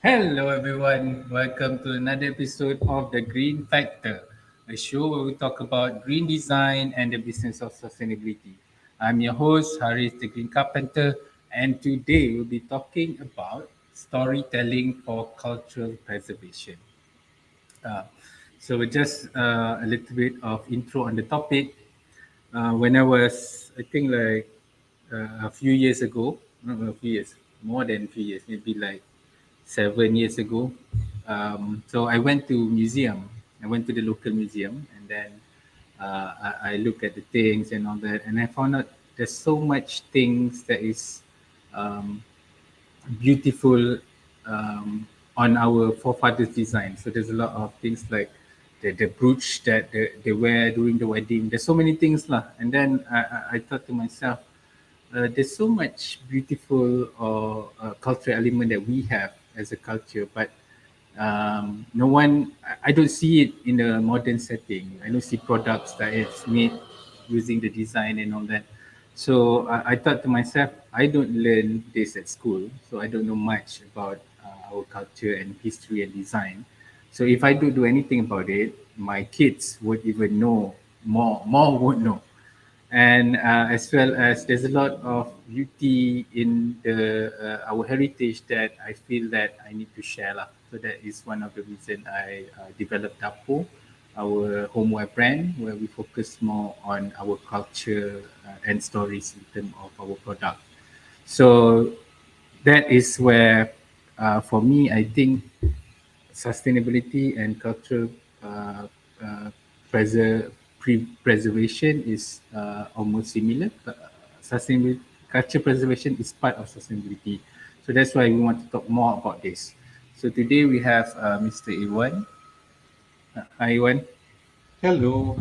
Hello, everyone. Welcome to another episode of The Green Factor, a show where we talk about green design and the business of sustainability. I'm your host, Haris the Green Carpenter, and today we'll be talking about storytelling for cultural preservation. Uh, so, just a little bit of intro on the topic. When I was, I think, like a few years ago, not a few years, more than a few years, maybe like 7 years ago. So I went to museum. I went to the local museum, and then I looked at the things and all that, and I found out there's so much things that is um, beautiful on our forefathers' design. So there's a lot of things like the brooch that they wear during the wedding. There's so many things lah. And then I thought to myself, there's so much beautiful or cultural element that we have as a culture, but no one, I don't see it in a modern setting. I don't see products that it's made using the design and all that. So I thought to myself, I don't learn this at school, so I don't know much about our culture and history and design. So if I don't do anything about it, my kids would even know more would know. And as well as there's a lot of beauty in the our heritage that I feel that I need to share lah. So that is one of the reason I developed Dapo, our homeware brand, where we focus more on our culture and stories in terms of our product. So that is where, for me, I think sustainability and cultural uh, uh, preservation is almost similar. Sustainability, culture preservation is part of sustainability. So that's why we want to talk more about this. So today we have Mr. Irwan. Hi, Irwan. Hello.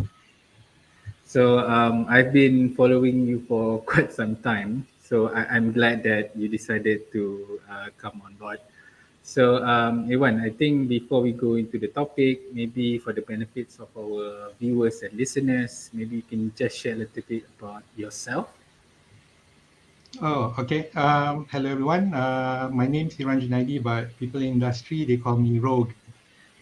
So I've been following you for quite some time. So I'm glad that you decided to come on board. So, Ewan, I think before we go into the topic, maybe for the benefits of our viewers and listeners, maybe you can just share a little bit about yourself. Oh, okay. Hello, everyone. My name is Irwan Junaidy, but people in industry, they call me Rogue.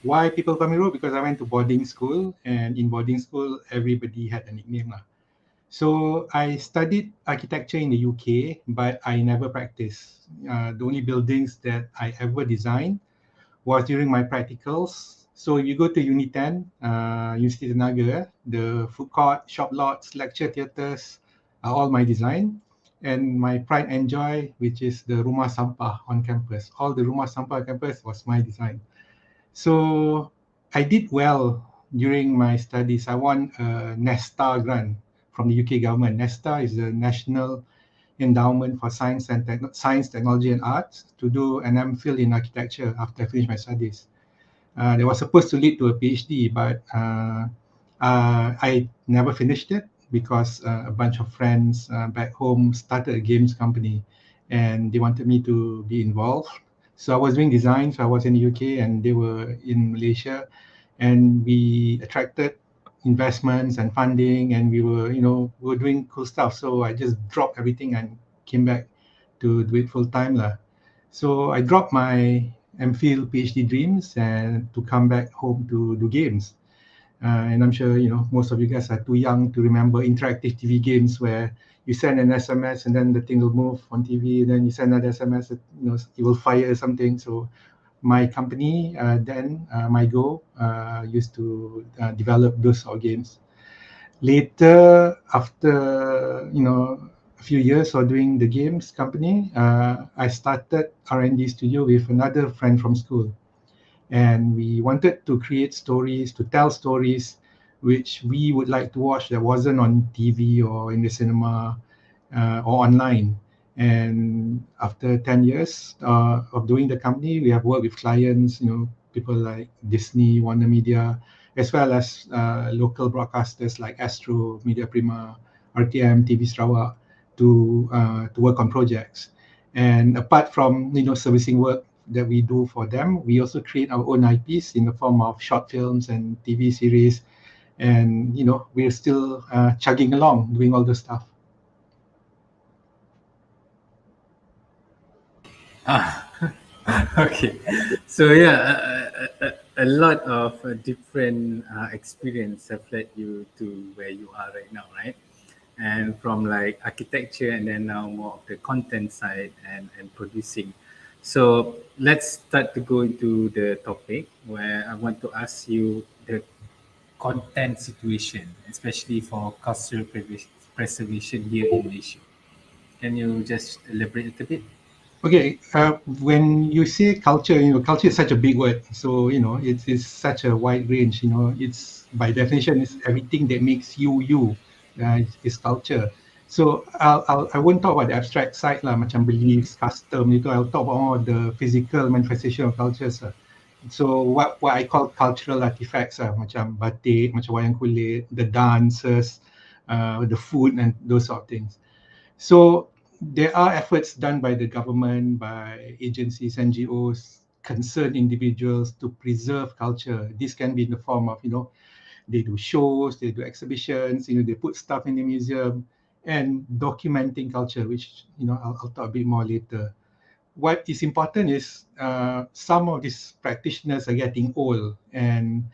Why people call me Rogue? Because I went to boarding school, and in boarding school, everybody had a nickname. Lah. So I studied architecture in the UK, but I never practiced. The only buildings that I ever designed was during my practicals. So if you go to Uni 10, University Tenaga, the food court, shop lots, lecture theatres are all my design. And my pride and joy, which is the Rumah Sampah on campus. All the Rumah Sampah on campus was my design. So I did well during my studies. I won a NESTA grant from the UK government. NESTA is the National Endowment for Science, Technology and Arts to do an MPhil in architecture after I finished my studies. They was supposed to lead to a PhD, but I never finished it because a bunch of friends back home started a games company and they wanted me to be involved. So I was doing design, so I was in the UK and they were in Malaysia, and we attracted investments and funding, and we were doing cool stuff. So I just dropped everything and came back to do it full time lah. So I dropped my MPhil PhD dreams and to come back home to do games. And I'm sure most of you guys are too young to remember interactive TV games where you send an SMS and then the thing will move on TV, and then you send another SMS, it will fire something. So my company MyGo used to develop those sort of games. Later, after a few years of doing the games company, I started R&D studio with another friend from school, and we wanted to create stories, to tell stories which we would like to watch that wasn't on TV or in the cinema or online. And after 10 years of doing the company, we have worked with clients, people like Disney, Warner Media, as well as local broadcasters like Astro, Media Prima, RTM, TV Sarawak, to work on projects. And apart from servicing work that we do for them, we also create our own IPs in the form of short films and TV series. And we're still chugging along doing all the stuff. Ah, Okay, so yeah, a lot of different experience have led you to where you are right now, right? And from like architecture and then now more of the content side and producing. So let's start to go into the topic where I want to ask you the content situation, especially for cultural preservation here in Malaysia. Can you just elaborate a little bit? Okay, when you say culture, culture is such a big word. So, it's such a wide range. It's by definition, it's everything that makes you you. Is culture. So, I won't talk about the abstract side lah, macam beliefs, custom itu. I'll talk about more the physical manifestation of cultures. So, what I call cultural artifacts, macam batik, macam wayang kulit, the dances, the food, and those sort of things. So there are efforts done by the government, by agencies, NGOs, concerned individuals to preserve culture. This can be in the form of, they do shows, they do exhibitions, they put stuff in the museum and documenting culture, which, I'll talk a bit more later. What is important is some of these practitioners are getting old and,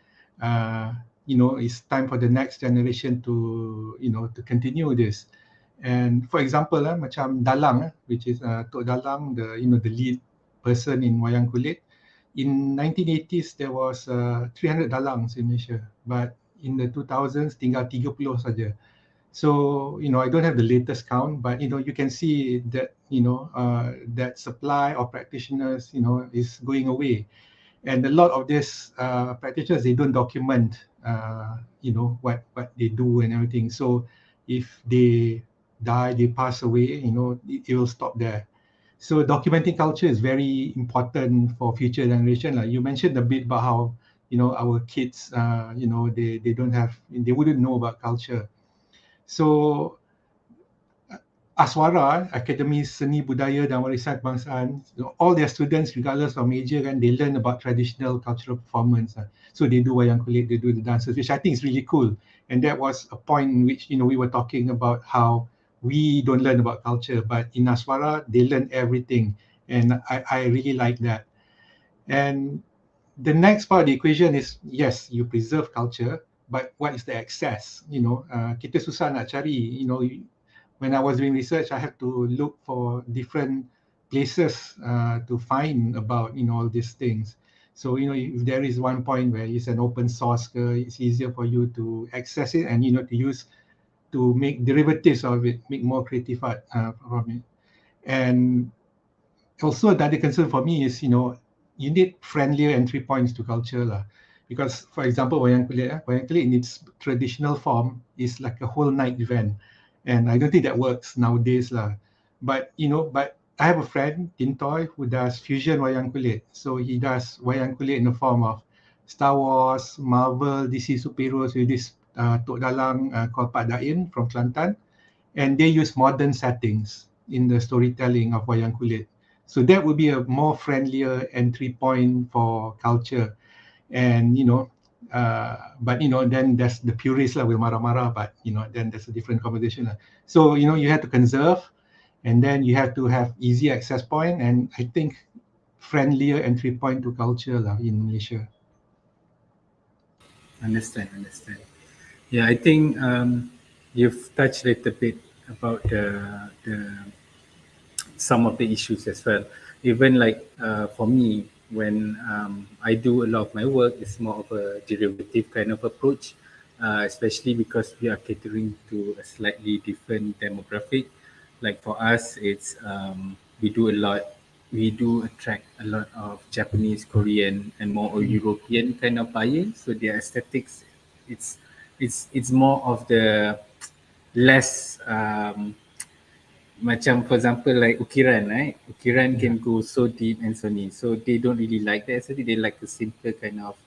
it's time for the next generation to, to continue this. And for example, macam Dalang, which is Tok Dalang, the lead person in wayang kulit. In 1980s, there was 300 Dalangs in Malaysia, but in the 2000s, tinggal 30 saja. So, I don't have the latest count, but, you can see that, that supply of practitioners, is going away. And a lot of these practitioners, they don't document, what they do and everything. So if they die, they pass away, it will stop there. So documenting culture is very important for future generation. Like you mentioned a bit about how, our kids, they don't have, they wouldn't know about culture. So Aswara, Akademi Seni Budaya dan Warisan Kebangsaan, all their students, regardless of major, and they learn about traditional cultural performance. So they do wayang kulit, they do the dances, which I think is really cool. And that was a point in which, we were talking about how we don't learn about culture, but in Aswara, they learn everything. And I really like that. And the next part of the equation is, yes, you preserve culture, but what is the access? Kita susah nak cari, when I was doing research, I have to look for different places to find about, all these things. So, if there is one point where it's an open source, it's easier for you to access it and, to use to make derivatives of it, make more creative art from it. And also another concern for me is, you need friendlier entry points to culture lah. Because, for example, wayang kulit in its traditional form is like a whole night event, and I don't think that works nowadays lah. But but I have a friend Tintoy who does fusion wayang kulit. So he does wayang kulit in the form of Star Wars, Marvel, DC superheroes with this Tok Dalang called Pak Dain from Kelantan, and they use modern settings in the storytelling of wayang kulit. So that would be a more friendlier entry point for culture. And but then there's the purists will marah-marah, but then there's a different conversation. So you have to conserve, and then you have to have easy access point, and I think friendlier entry point to culture in Malaysia. Understand. Yeah, I think you've touched a little bit about the some of the issues as well. Even like for me, when I do a lot of my work, it's more of a derivative kind of approach, especially because we are catering to a slightly different demographic. Like for us, it's we do attract a lot of Japanese, Korean, and more European kind of buyers. So their aesthetics, it's it's more of the less macam for example like ukiran, right? Ukiran can go so deep and so neat. So they don't really like that. So they like the simpler kind of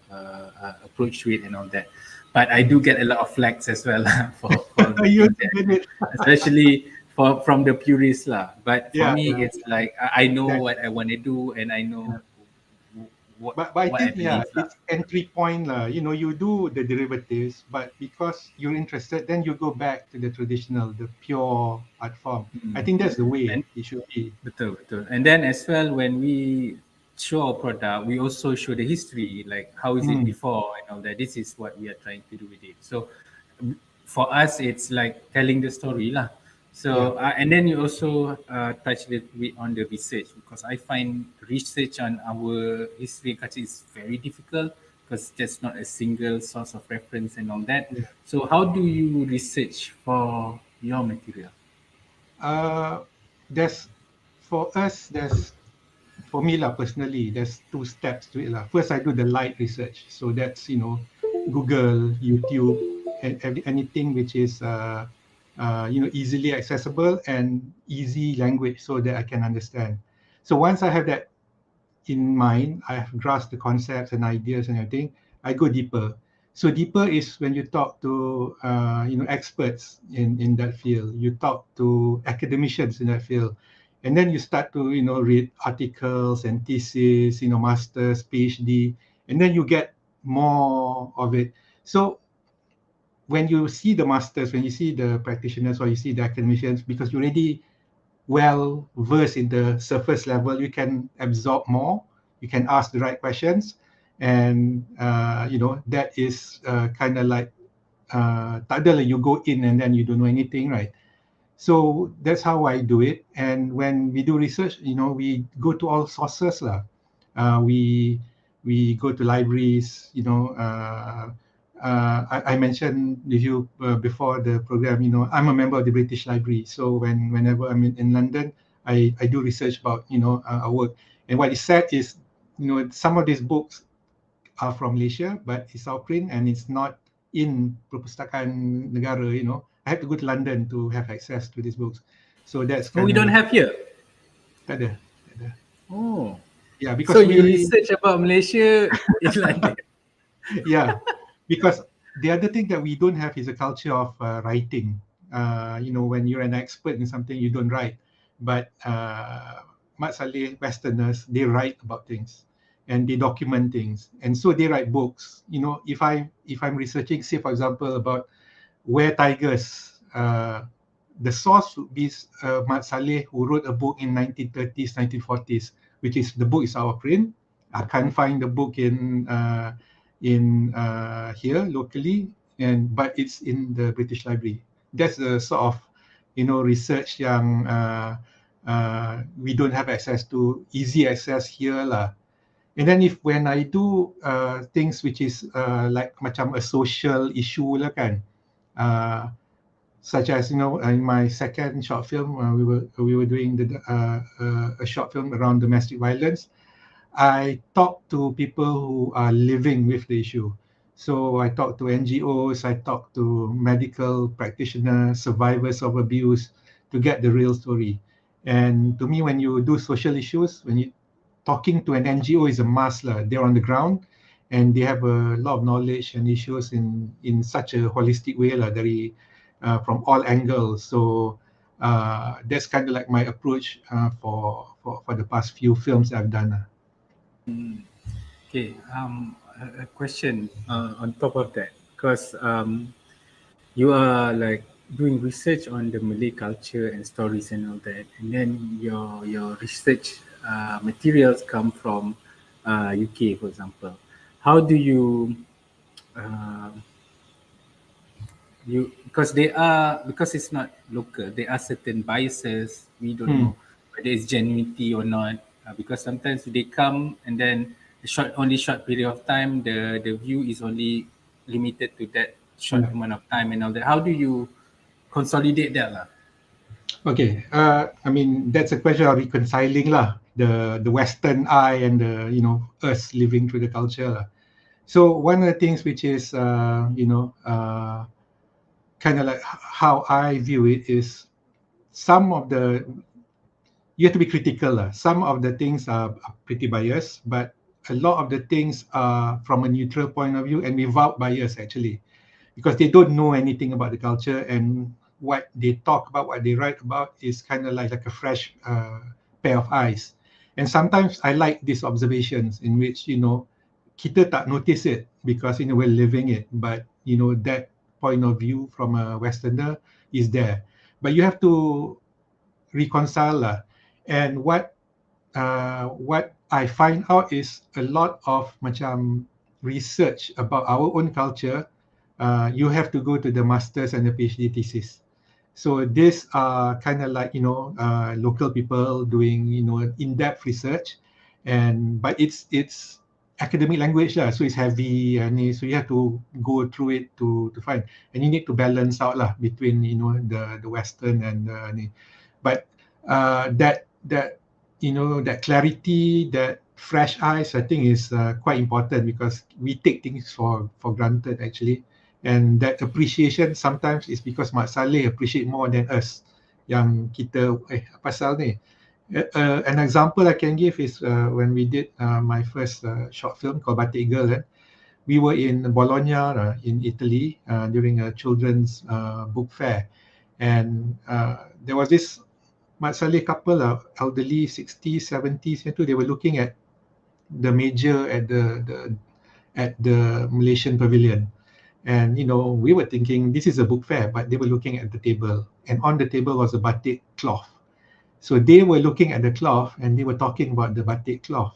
approach to it and all that. But I do get a lot of flags as well for You making that, did it. especially for from the purists lah. But for Yeah, me, yeah. it's like I know That, what I want to do and I yeah. know But I what I think, yeah, believe lah. it's entry point lah. You do the derivatives, but because you're interested, then you go back to the traditional, the pure art form. I Mm. think that's the way And it should be. betul. And then as well when we show our product, we also show the history, like how is it Mm, before and all that. This is what we are trying to do with it. So for us, it's like telling the story lah. yeah, So and then you also touch a little bit on the research, because I find research on our history and culture is very difficult, because there's not a single source of reference and all that. yeah. So how do you research for your material? Uh, there's for us, there's for me lah personally, there's two steps to it lah. First, I do the light research, so that's Google, YouTube, and anything which is easily accessible and easy language so that I can understand. So once I have that in mind, I have grasped the concepts and ideas and everything, I go deeper. So deeper is when you talk to experts in that field, you talk to academicians in that field, and then you start to read articles and thesis, masters, PhD, and then you get more of it. So when you see the masters, when you see the practitioners, or you see the academicians, because you already well versed in the surface level, you can absorb more, you can ask the right questions, and that is kind of like tak adalah you go in and then you don't know anything, right? So that's how I do it. And when we do research, we go to all sources lah. We go to libraries. I mentioned with you before the program. I'm a member of the British Library. So whenever I'm in London, I do research about our work. And what is said is, some of these books are from Malaysia, but it's our print and it's not in Perpustakaan Negara. I have to go to London to have access to these books. So that's Oh, we kind of don't like have here. tak ada, tak ada. Oh, Yeah, so because you we research about Malaysia in London. yeah, because the other thing that we don't have is a culture of writing. When you're an expert in something, you don't write. But Mat Saleh Westerners, they write about things and they document things, and so they write books. If I'm researching, say for example, about where tigers, the source would be Mat Saleh, who wrote a book in 1930s, 1940s, which is the book is our print. I can't find the book in here locally, but it's in the British Library. That's the sort of research yang we don't have access to, easy access here lah. And then when I do things which is like macam a social issue lah kan, such as in my second short film, we were doing a short film around domestic violence. I talk to people who are living with the issue. So I talk to NGOs, I talk to medical practitioners, survivors of abuse, to get the real story. And to me, when you do social issues, when you talking to an NGO is a must lah. They're on the ground and they have a lot of knowledge and issues in such a holistic way lah, dari from all angles. So that's kind of like my approach for the past few films I've done. Okay, a question on top of that, because you are like doing research on the Malay culture and stories and all that, and then your research materials come from UK, for example. How do you uh, because it's not local, there are certain biases. We don't Hmm. know whether it's genuinity or not, because sometimes they come and then only short period of time, the view is only limited to that short Yeah. amount of time and all that. How do you consolidate that lah? Okay. I mean, that's a question of reconciling lah, the Western eye and the us living through the culture lah. So one of the things which is kind of like how I view it is, some of the you have to be critical lah. Some of the things are pretty biased, but a lot of the things are from a neutral point of view and without bias actually, because they don't know anything about the culture, and what they talk about, what they write about is kind of like a fresh pair of eyes. And sometimes I like these observations in which kita tak notice it because we're living it, but that point of view from a Westerner is there. But you have to reconcile lah. And what what I find out is a lot of macam research about our own culture. You have to go to the master's and the PhD thesis. So these are kind of like local people doing in-depth research, and but it's academic language lah, so it's heavy and so you have to go through it to find, and you need to balance out lah between the Western and but that that clarity, that fresh eyes, I think is quite important because we take things for granted actually, and that appreciation sometimes is because Mak Saleh appreciate more than us. Yang kita apa pasal ni? An example I can give is when we did my first short film called Batik Girl. We were in Bologna in Italy during a children's book fair, and there was this Mat Saleh couple, elderly, 60s, 70s, they were looking at the major at the Malaysian pavilion. And, we were thinking this is a book fair, but they were looking at the table. And on the table was a batik cloth. So they were looking at the cloth and they were talking about the batik cloth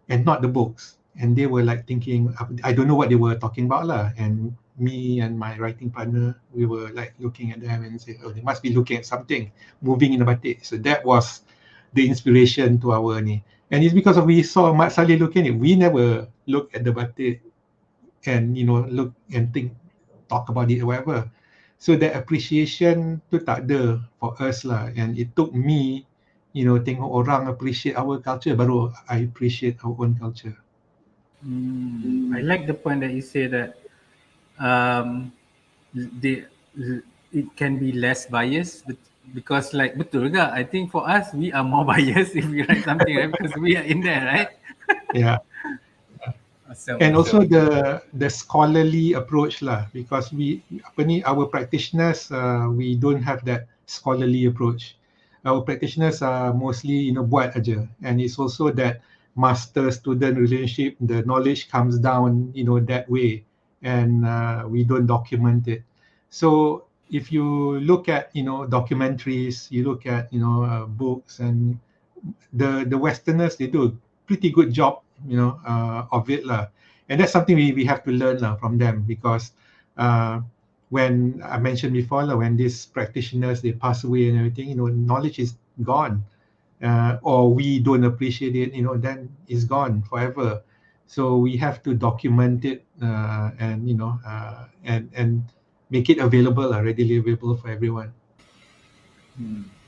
and not the books. And they were like thinking, I don't know what they were talking about lah. And me and my writing partner, we were like looking at them and say, oh, they must be looking at something moving in the batik. So that was the inspiration to our ni. And it's because we saw Mat Saleh looking at it. We never look at the batik and look and think, talk about it or whatever. So that appreciation tu tak ada for us lah. And it took me, tengok orang appreciate our culture, baru I appreciate our own culture. I like the point that you say that they, it can be less biased, but because like betul juga, I think for us we are more biased if we write something, right? Because we are in there, right? Yeah. Awesome, And awesome. also the scholarly approach lah, because our practitioners we don't have that scholarly approach. Our practitioners are mostly buat aja, and it's also that master student relationship. The knowledge comes down that way, and we don't document it. So if you look at documentaries, you look at books, and the Westerners, they do a pretty good job of it lah. And that's something we have to learn from them, because when I mentioned before when these practitioners, they pass away and everything, knowledge is gone, or we don't appreciate it, then it's gone forever. So we have to document it and and make it available, readily available for everyone.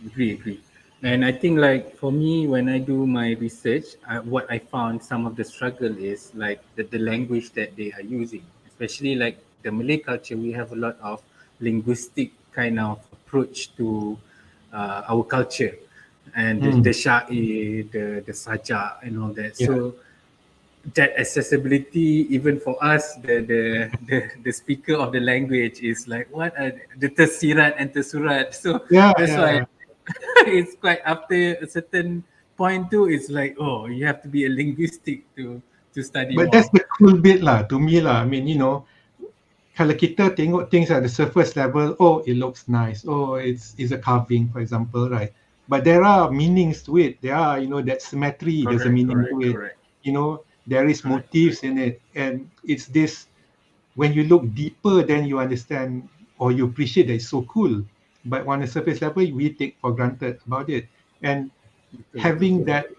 Agree. And I think like for me, when I do my research, what I found some of the struggle is like the language that they are using, especially like the Malay culture. We have a lot of linguistic kind of approach to our culture, and the syair, the sajak, and all that. Yeah. So that accessibility, even for us, the speaker of the language is like, what are the tersirat and tersurat? So that's why it's quite, after a certain point too, it's like, oh, you have to be a linguistic to study But more. that's the cool bit lah, to me lah. I mean, kalau kita tengok things at the surface level, oh, it looks nice. Oh, it's a carving, for example, right? But there are meanings to it. There are, that symmetry, there's a meaning to it. Correct. There is motifs in it. And it's this, when you look deeper, then you understand or you appreciate that it's so cool. But on the surface level, we take for granted about it. And having that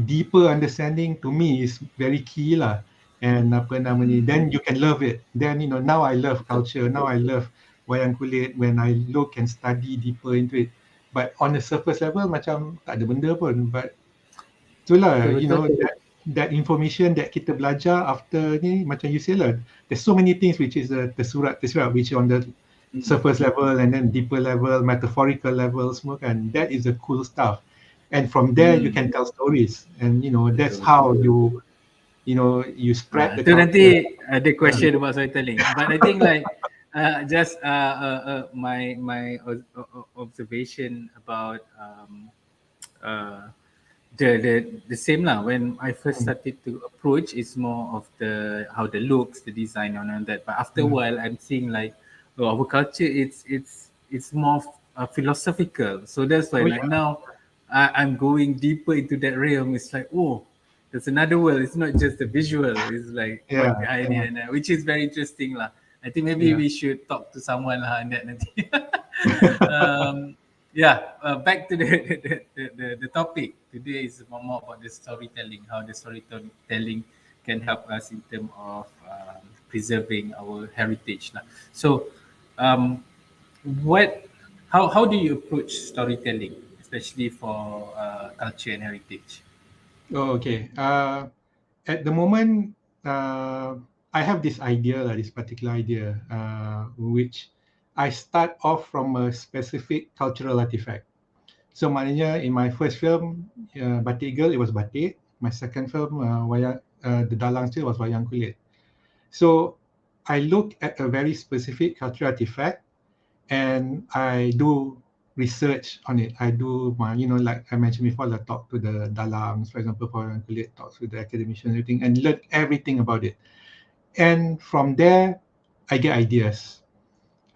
deeper understanding, to me, is very key lah. And then you can love it. Then now I love culture. Now I love wayang kulit when I look and study deeper into it. But on the surface level, macam tak ada benda pun. But itulah, that information that kita belajar after ni, macam you say lah, there's so many things which is tersurat which on the surface level, and then deeper level, metaphorical level, semua kan. That is the cool stuff. And from there you can tell stories, and that's how you spread the So culture. nanti ada question about storytelling, but I think like just my observation about the same lah. When I first started to approach, it's more of the how the looks, the design, and all that. But after a while, I'm seeing like, our culture, it's more philosophical. So that's why now I'm going deeper into that realm. It's like, oh, there's another world. It's not just the visual. It's like what Yeah, behind it, yeah, and which is very interesting lah. I think maybe yeah. we should talk to someone lah on that nanti. um, yeah, back to the topic. Today is more about the storytelling, how the storytelling can help us in terms of preserving our heritage lah. So, um, what how do you approach storytelling, especially for culture and heritage? Oh, okay. At the moment, I have this idea, this particular idea, which I start off from a specific cultural artifact. So maknanya in my first film, Batik Girl, it was batik. My second film, The Dalang Still, was wayang kulit. So I look at a very specific cultural artifact and I do research on it. I do my, like I mentioned before, I talk to the dalams, for example, for wayang kulit, talk to the academicians and everything, and learn everything about it. And from there, I get ideas.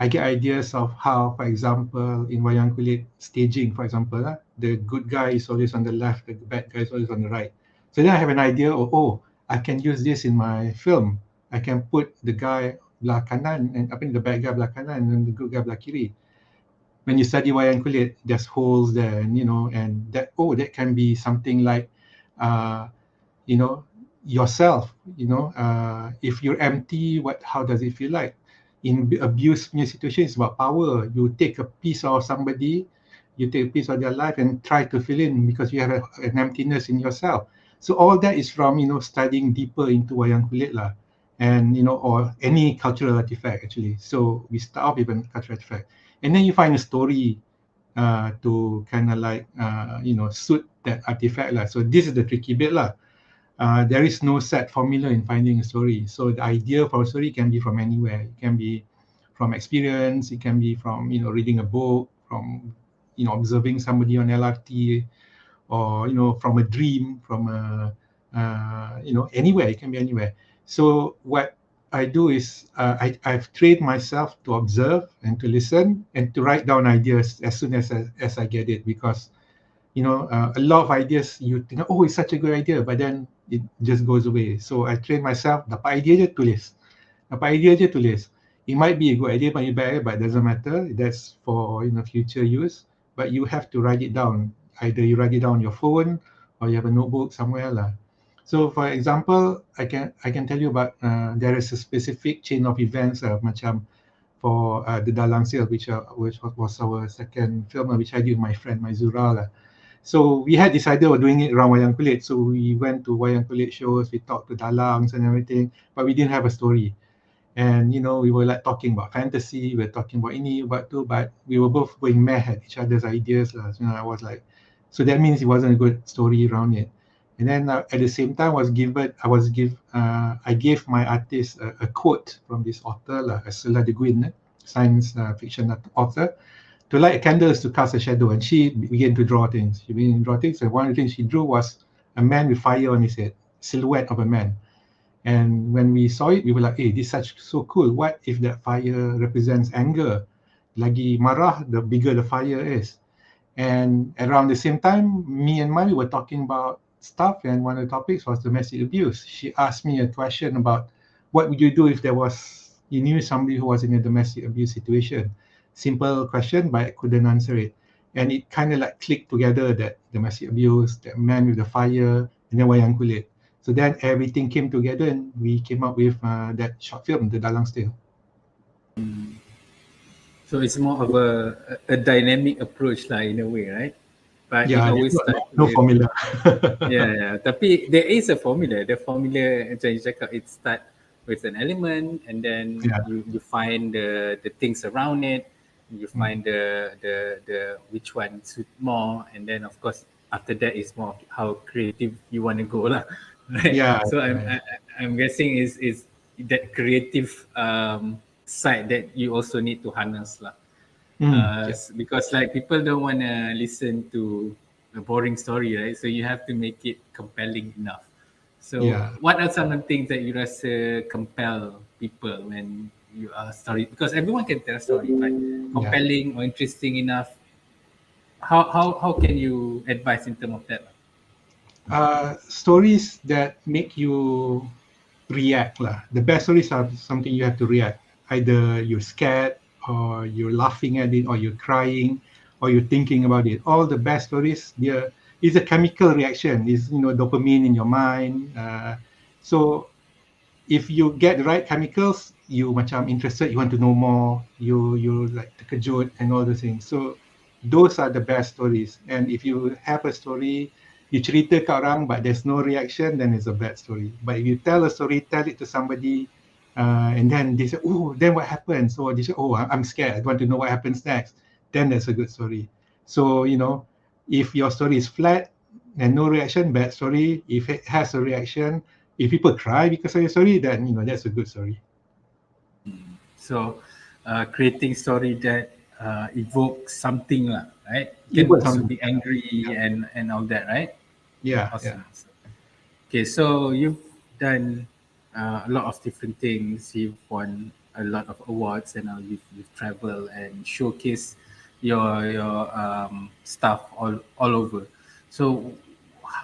I get ideas of how, for example, in wayang kulit staging, for example, the good guy is always on the left, the bad guy is always on the right. So then I have an idea of, oh, I can use this in my film. I can put the guy belah kanan and the bad guy belah kanan and the good guy belah kiri. When you study wayang kulit, there's holes there, and and that can be something like, uh, you know, yourself. If you're empty, how does it feel like? In abuse situation, it's about power. You take a piece of somebody, you take a piece of their life and try to fill in because you have an emptiness in yourself. So all that is from studying deeper into wayang kulit lah, and or any cultural artifact actually. So we start off with a cultural artifact, and then you find a story to kind of like suit that artifact lah. So this is the tricky bit lah. There is no set formula in finding a story. So the idea for a story can be from anywhere. It can be from experience. It can be from reading a book, from observing somebody on LRT, or from a dream, from a anywhere. It can be anywhere. So what I do is I've trained myself to observe and to listen and to write down ideas as soon as I get it, because a lot of ideas you think, oh, it's such a good idea, but then it just goes away. So I train myself, dapat idea je tulis. Dapat idea je tulis. It might be a good idea, might be bad, but it doesn't matter. That's for future use. But you have to write it down. Either you write it down on your phone or you have a notebook somewhere lah. So for example, I can tell you about there is a specific chain of events macam for the Dalang Sale, which was our second film, which I did with my friend Maizura lah. So we had this idea of doing it around wayang kulit. So we went to wayang kulit shows, we talked to dalangs and everything, but we didn't have a story. And we were like talking about fantasy, we were talking about ini, about tu, but we were both going mad at each other's ideas. So, I was like, so that means it wasn't a good story around it. And then at the same time, I gave my artist a quote from this author, Ursula Le Guin, science fiction author, to light candles to cast a shadow, and she began to draw things. And one of the things she drew was a man with fire on his head, silhouette of a man. And when we saw it, we were like, hey, this is so cool. What if that fire represents anger? Lagi marah, the bigger the fire is. And around the same time, me and Mai were talking about stuff, and one of the topics was domestic abuse. She asked me a question about what would you do if you knew somebody who was in a domestic abuse situation. Simple question, but I couldn't answer it. And it kind of like clicked together, that domestic abuse, that man with the fire, and then wayang kulit. So then everything came together and we came up with that short film, The Dalang Still. So it's more of a dynamic approach lah in a way, right? But it Yeah, always there's starts no with, formula. yeah. Tapi there is a formula. The formula, macam you cakap, it start with an element, and then Yeah. you find the things around it. You find the which one suit more, and then of course after that is more of how creative you want to go lah. Right? Yeah. So Yeah. I'm guessing is that creative side that you also need to harness lah. Yeah. Because like people don't want to listen to a boring story, right? So you have to make it compelling enough. So Yeah. what are some of the things that you rasa compel people when you are story? Because everyone can tell a story, but compelling or interesting enough, how can you advise in terms of that? Stories that make you react lah. The best stories are something you have to react. Either you're scared, or you're laughing at it, or you're crying, or you're thinking about it. All the best stories, there is a chemical reaction. Is dopamine in your mind. So if you get the right chemicals, you macam interested, you want to know more, you like terkejut and all those things. So those are the best stories. And if you have a story, you cerita ke orang but there's no reaction, then it's a bad story. But if you tell a story, tell it to somebody, and then they say, oh, then what happens? Or they say, oh, I'm scared, I want to know what happens next. Then that's a good story. So if your story is flat and no reaction, bad story. If it has a reaction, if people cry because of your story, then that's a good story. So, creating story that evokes something lah, right? You can Evokes also something. be angry and all that, right? Yeah, Awesome. yeah. Okay, so you've done a lot of different things. You've won a lot of awards, and now you've traveled and showcased your stuff all over. So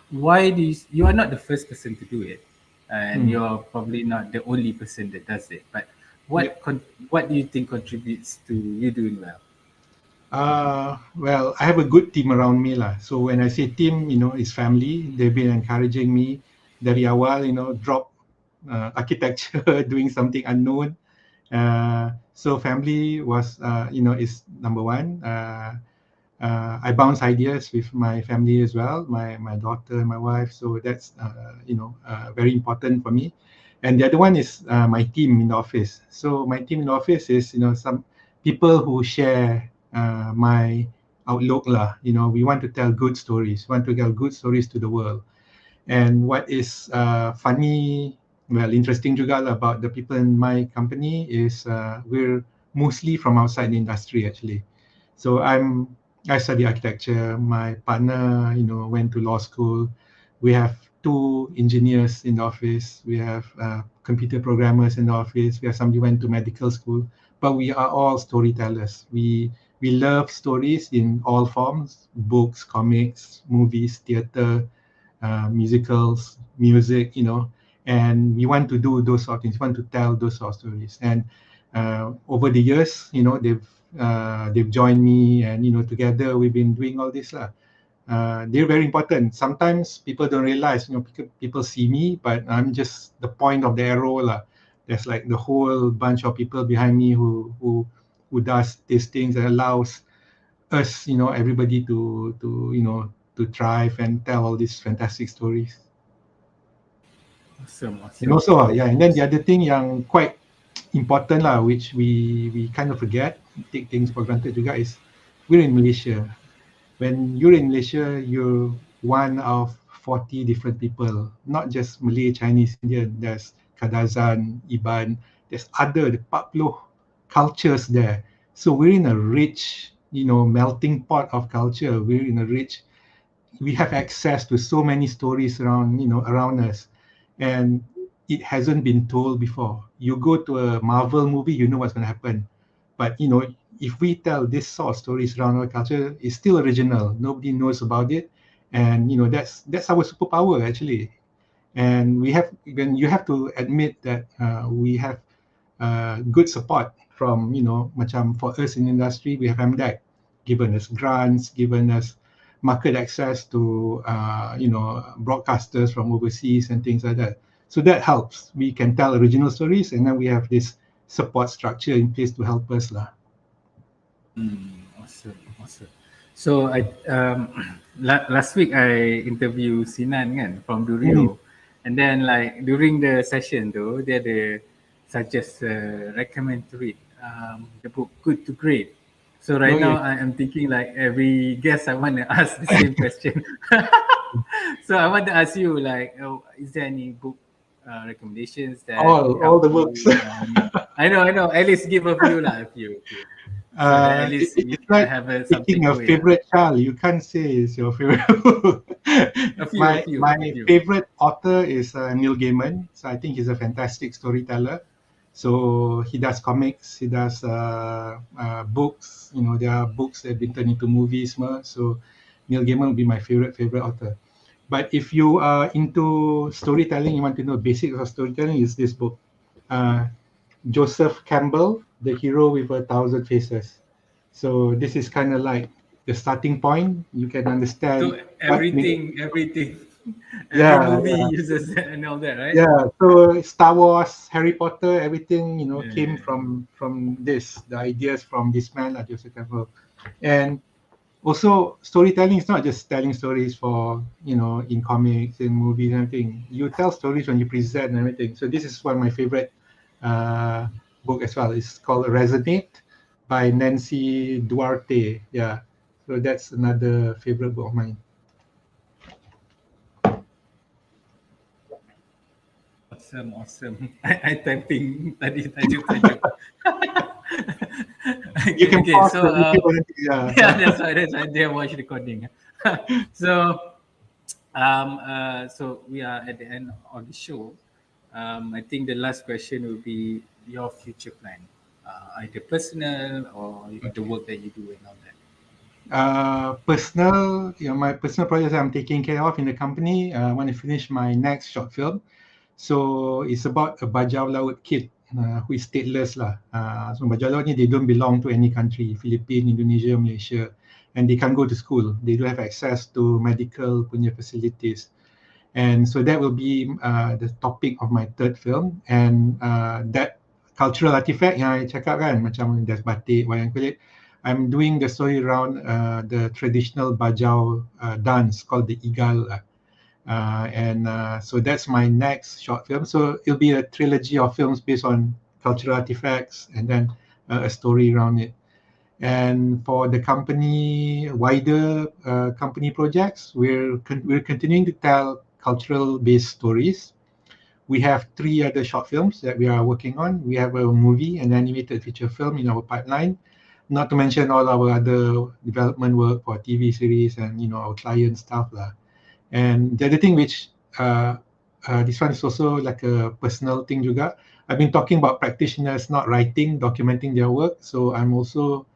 why do you are not the first person to do it, and you're probably not the only person that does it. But Yeah. what do you think contributes to you doing well? Well, I have a good team around me lah. So when I say team, it's family. They've been encouraging me dari awal, drop architecture, doing something unknown. So family was, is number one. I bounce ideas with my family as well, my daughter and my wife. So that's very important for me. And the other one is my team in the office. So my team in the office is some people who share my outlook lah. We want to tell good stories. Want to tell good stories to the world. And what is funny, well, interesting juga lah about the people in my company is we're mostly from outside the industry actually. So I study architecture. My partner, went to law school. We have two engineers in the office. We have computer programmers in the office. We have somebody who went to medical school. But we are all storytellers. We love stories in all forms: books, comics, movies, theater, musicals, music. And we want to do those sort of things. We want to tell those sort of stories. And over the years, they've joined me, and together we've been doing all this lah. They're very important. Sometimes people don't realize, people see me, but I'm just the point of the arrow lah. There's like the whole bunch of people behind me who does these things and allows us, everybody to thrive and tell all these fantastic stories. Awesome. And also, and then the other thing yang quite important lah, which we kind of forget, take things for granted juga, is we're in Malaysia. When you're in Malaysia, you're one of 40 different people, not just Malay, Chinese, Indian. There's Kadazan, Iban, there's the 40 cultures there. So we're in a rich, melting pot of culture. We have access to so many stories around us, and it hasn't been told before. You go to a Marvel movie, you know what's going to happen. But if we tell this sort of stories around our culture, it's still original. Nobody knows about it, and that's our superpower actually. And you have to admit that we have good support from macam for us in the industry, we have MDEC given us grants, given us market access to broadcasters from overseas and things like that. So that helps. We can tell original stories, and then we have this support structure in place to help us lah. Awesome. So last week I interviewed Sinan kan from Durio, and then like during the session though, dia ada suggest recommend to read the book Good to Great. So right now I am thinking like every guest I want to ask the same question. So I want to ask you like, is there any book recommendations that all the books? I know. At least give a few lah, a few. So at least it's like picking a favorite child. You can't say it's your favorite book. My favorite author is Neil Gaiman. So I think he's a fantastic storyteller. So he does comics, he does books. You know, there are books that have been turned into movies. So Neil Gaiman would be my favorite author. But if you are into storytelling, you want to know basics of storytelling, is this book. Uh, Joseph Campbell, The Hero with a Thousand Faces. So this is kind of like the starting point. You can understand So what makes, everything, every yeah, movie yeah, uses that and all that, right? yeah. So Star Wars, Harry Potter, everything, came Yeah. from this. The ideas from this man, Joseph Campbell. And also, storytelling is not just telling stories for, in comics and movies and everything. You tell stories when you present and everything. So this is one of my favorite uh, book as well. It's called Resonate by Nancy Duarte. Yeah. So that's another favorite book of mine. Awesome, awesome. I typing tadi tajuk-tajuk. You Okay, can okay. pause So the video or anything. Yeah. yeah, that's why I didn't watch recording. So we are at the end of the show. I think the last question will be your future plan, either personal or the Okay. work that you do and all that. Personal, my personal projects I'm taking care of in the company. I want to finish my next short film. So it's about a bajau laut kid who is stateless lah. So bajau laut ni, they don't belong to any country, Philippines, Indonesia, Malaysia, and they can't go to school. They don't have access to medical punya facilities. And so that will be the topic of my third film. And that cultural artifact yang I cakap kan, macam there's batik, wayang kulit. I'm doing the story around the traditional Bajau dance called the Igal. And so that's my next short film. So it'll be a trilogy of films based on cultural artifacts and then a story around it. And for the company, wider company projects, we're continuing to tell cultural-based stories. We have 3 other short films that we are working on. We have a movie, an animated feature film in our pipeline, not to mention all our other development work for TV series and our client stuff lah. And the other thing which this one is also like a personal thing juga. I've been talking about practitioners not writing, documenting their work. So I'm also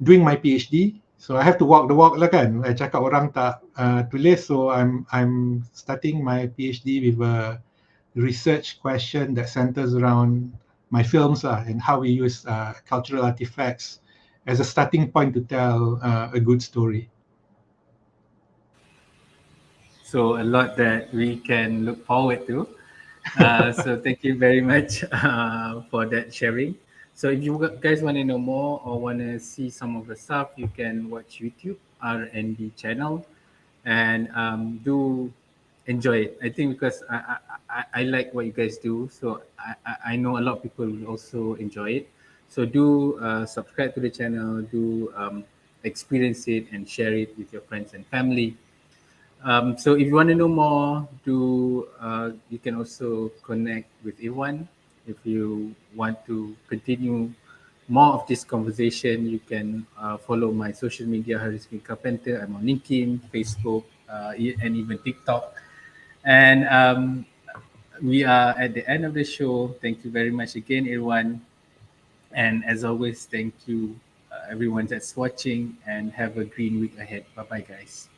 doing my PhD. So I have to walk the walk lah kan. I cakap orang tak tulis. So I'm starting my PhD with a research question that centers around my films lah, and how we use cultural artifacts as a starting point to tell a good story. So a lot that we can look forward to. So thank you very much for that sharing. So if you guys want to know more or want to see some of the stuff, you can watch YouTube R&D channel and do enjoy it. I think because I like what you guys do, so I know a lot of people will also enjoy it. So do subscribe to the channel, do experience it and share it with your friends and family. So if you want to know more, you can also connect with Irwan. If you want to continue more of this conversation, you can follow my social media, Haris bin Carpenter. I'm on LinkedIn, Facebook, and even TikTok. And we are at the end of the show. Thank you very much again, Irwan. And as always, thank you everyone that's watching and have a green week ahead. Bye bye, guys.